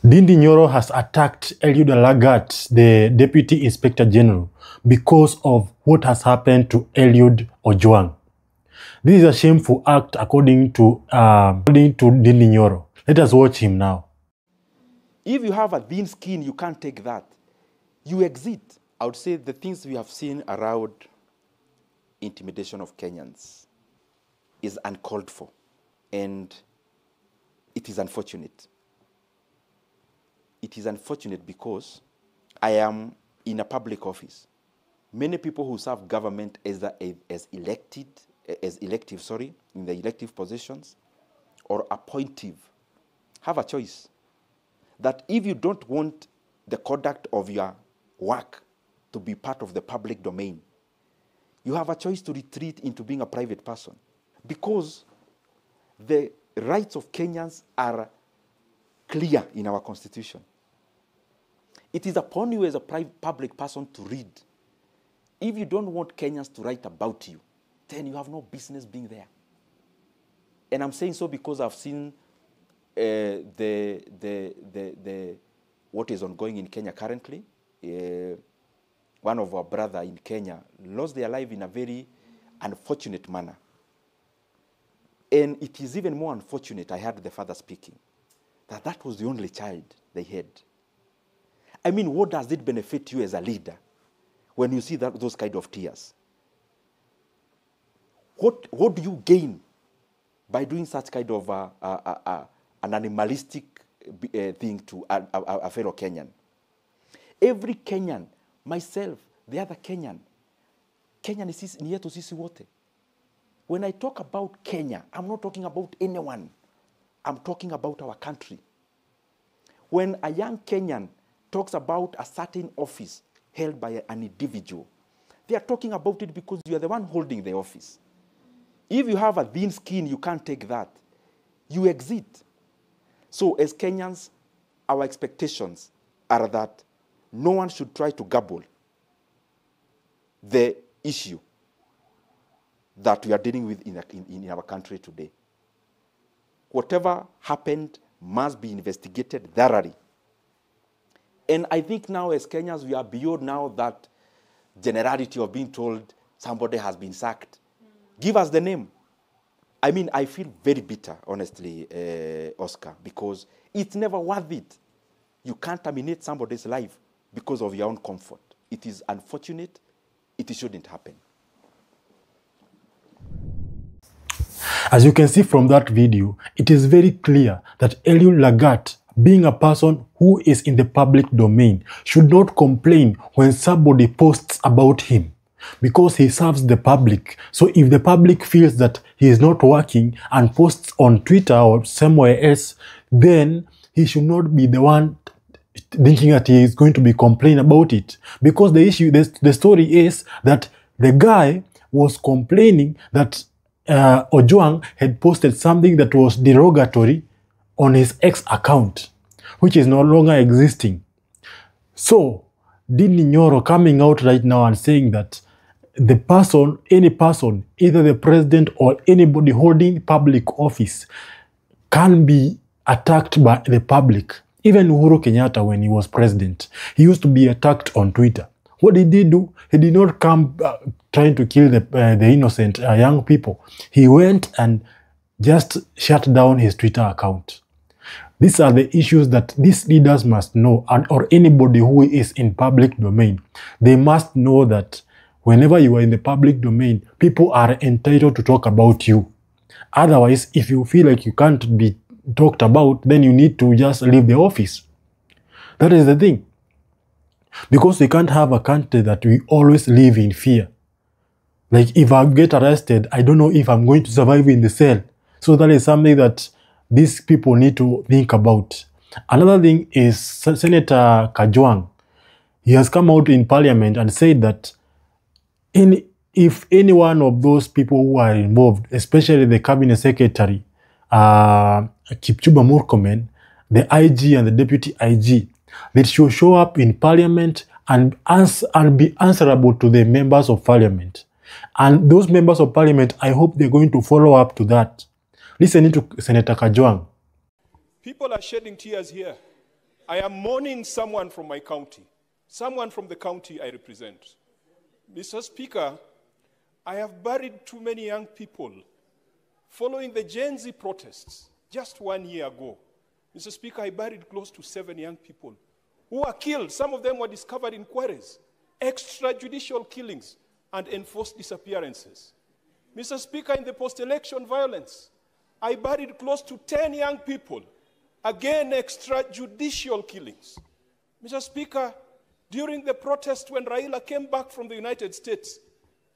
Ndindi Nyoro has attacked ELIUD LAGAT, the Deputy Inspector General, because of what has happened to ELIUD OJWANG. This is a shameful act according to Ndindi Nyoro. Let us watch him now. If you have a thin skin, you can't take that. You exit. I would say the things we have seen around intimidation of Kenyans is uncalled for, and it is unfortunate. It is unfortunate because I am in a public office. Many people who serve government as elective, in the elective positions or appointive, have a choice. That if you don't want the conduct of your work to be part of the public domain, you have a choice to retreat into being a private person. Because the rights of Kenyans are clear in our constitution. It is upon you as a public person to read. If you don't want Kenyans to write about you, then you have no business being there. And I'm saying so because I've seen what is ongoing in Kenya currently. One of our brothers in Kenya lost their life in a very unfortunate manner. And it is even more unfortunate, I heard the father speaking, that was the only child they had. I mean, what does it benefit you as a leader when you see those kind of tears? What do you gain by doing such kind of an animalistic thing to a fellow Kenyan? Every Kenyan, myself, the other Kenyan ni yetu sisi wote. When I talk about Kenya, I'm not talking about anyone. I'm talking about our country. When a young Kenyan talks about a certain office held by an individual, they are talking about it because you are the one holding the office. If you have a thin skin, you can't take that. You exit. So as Kenyans, our expectations are that no one should try to gabble the issue that we are dealing with in our country today. Whatever happened must be investigated thoroughly. And I think now as Kenyans, we are beyond now that generality of being told somebody has been sacked. Give us the name. I mean, I feel very bitter, honestly, Oscar, because it's never worth it. You can't terminate somebody's life because of your own comfort. It is unfortunate. It shouldn't happen. As you can see from that video, it is very clear that ELIUD LAGAT, being a person who is in the public domain, should not complain when somebody posts about him, because he serves the public. So if the public feels that he is not working and posts on Twitter or somewhere else, then he should not be the one thinking that he is going to be complaining about it. Because the issue, the story is that the guy was complaining that OJWANG had posted something that was derogatory on his ex account, which is no longer existing. So Ndindi Nyoro coming out right now and saying that the person, any person, either the president or anybody holding public office, can be attacked by the public. Even Uhuru Kenyatta, when he was president, he used to be attacked on Twitter. What did he do? He did not come trying to kill the innocent young people. He went and just shut down his Twitter account. These are the issues that these leaders must know, or anybody who is in public domain. They must know that whenever you are in the public domain, people are entitled to talk about you. Otherwise, if you feel like you can't be talked about, then you need to just leave the office. That is the thing. Because we can't have a country that we always live in fear. Like if I get arrested, I don't know if I'm going to survive in the cell. So that is something that these people need to think about. Another thing is Senator Kajwang. He has come out in parliament and said that if any one of those people who are involved, especially the cabinet secretary, Kipchumba Murkomen, the IG and the deputy IG, they should show up in parliament and be answerable to the members of parliament. And those members of parliament, I hope they're going to follow up to that. Listening to Senator Kajwang. People are shedding tears here I am mourning someone from my county, someone from the county I represent. Mr. Speaker, I have buried too many young people following the Gen Z protests just 1 year ago. Mr. Speaker, I buried close to 7 young people who were killed. Some of them were discovered in quarries, extrajudicial killings, and enforced disappearances. Mr. Speaker, in the post-election violence, I buried close to 10 young people, again extrajudicial killings. Mr. Speaker, during the protest when Raila came back from the United States,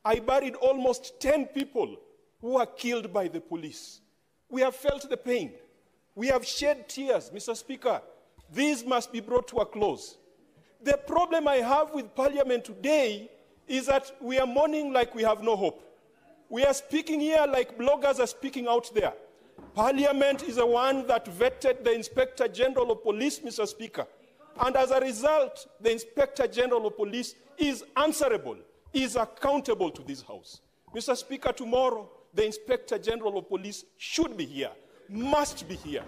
I buried almost 10 people who were killed by the police. We have felt the pain. We have shed tears. Mr. Speaker, these must be brought to a close. The problem I have with Parliament today is that we are mourning like we have no hope. We are speaking here like bloggers are speaking out there. Parliament is the one that vetted the Inspector General of Police, Mr. Speaker. And as a result, the Inspector General of Police is answerable, is accountable to this House. Mr. Speaker, tomorrow, the Inspector General of Police should be here, must be here.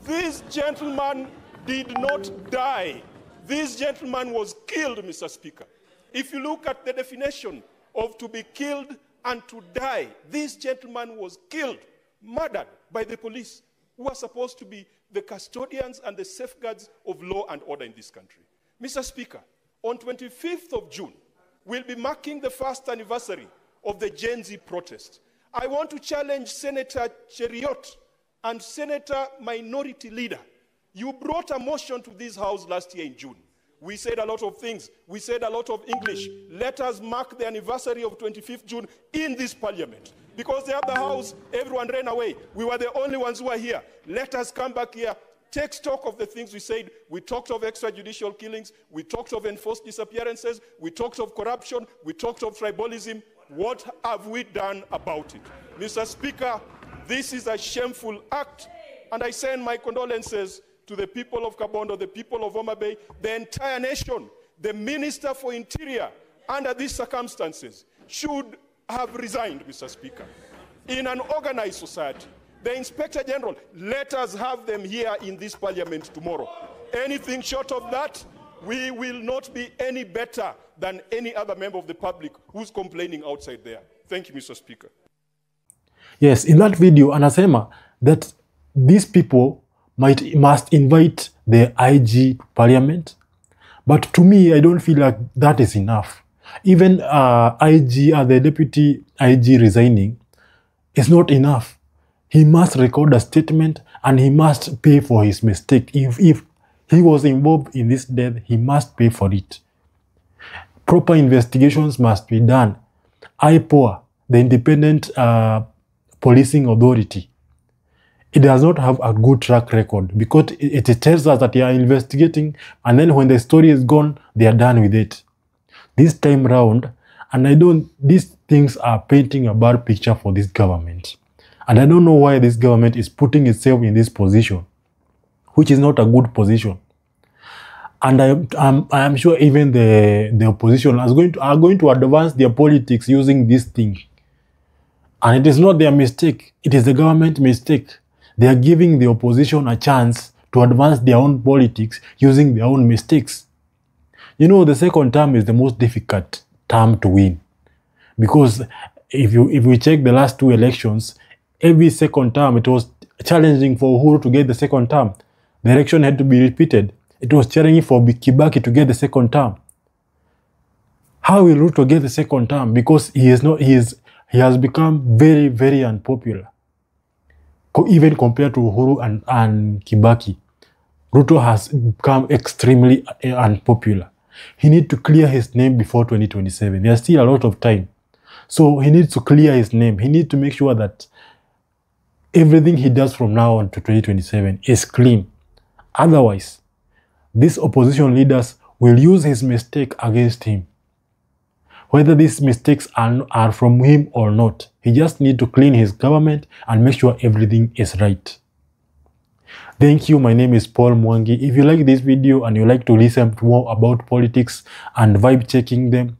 This gentleman did not die. This gentleman was killed, Mr. Speaker. If you look at the definition of to be killed and to die, this gentleman was killed, murdered by the police, who are supposed to be the custodians and the safeguards of law and order in this country. Mr. Speaker, on 25th of June, we'll be marking the first anniversary of the Gen Z protest. I want to challenge Senator Cheriot and Senator Minority Leader. You brought a motion to this House last year in June. We said a lot of things. We said a lot of English. Let us mark the anniversary of 25th June in this Parliament. Because the other House, everyone ran away. We were the only ones who were here. Let us come back here, take stock of the things we said. We talked of extrajudicial killings. We talked of enforced disappearances. We talked of corruption. We talked of tribalism. What have we done about it? Mr. Speaker, this is a shameful act. And I send my condolences to the people of Kabondo, the people of Homa Bay, the entire nation. The Minister for Interior, under these circumstances, should have resigned, Mr. Speaker. In an organized society, the Inspector General, let us have them here in this Parliament tomorrow. Anything short of that, we will not be any better than any other member of the public who's complaining outside there. Thank you, Mr. Speaker. Yes, in that video, anasema that these people must invite the IG to Parliament. But to me, I don't feel like that is enough. Even IG, the deputy IG resigning, is not enough. He must record a statement and he must pay for his mistake. If he was involved in this death, he must pay for it. Proper investigations must be done. IPOA, the Independent Policing Authority, it does not have a good track record because it tells us that they are investigating and then when the story is gone, they are done with it. This time round, and these things are painting a bad picture for this government. And I don't know why this government is putting itself in this position, which is not a good position. And I am sure even the opposition are going to advance their politics using this thing. And it is not their mistake. It is the government mistake. They are giving the opposition a chance to advance their own politics using their own mistakes. You know, the second term is the most difficult term to win. Because if we check the last two elections, every second term, it was challenging for Uhuru to get the second term. The election had to be repeated. It was challenging for Kibaki to get the second term. How will Ruto get the second term? Because he has become very, very unpopular. Even compared to Uhuru and Kibaki, Ruto has become extremely unpopular. He needs to clear his name before 2027. There's still a lot of time. So he needs to clear his name. He needs to make sure that everything he does from now on to 2027 is clean. Otherwise, these opposition leaders will use his mistake against him. Whether these mistakes are from him or not, he just needs to clean his government and make sure everything is right. Thank you. My name is Paul Mwangi. If you like this video and you like to listen more about politics and vibe checking them,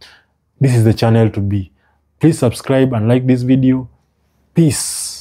this is the channel to be. Please subscribe and like this video. Peace.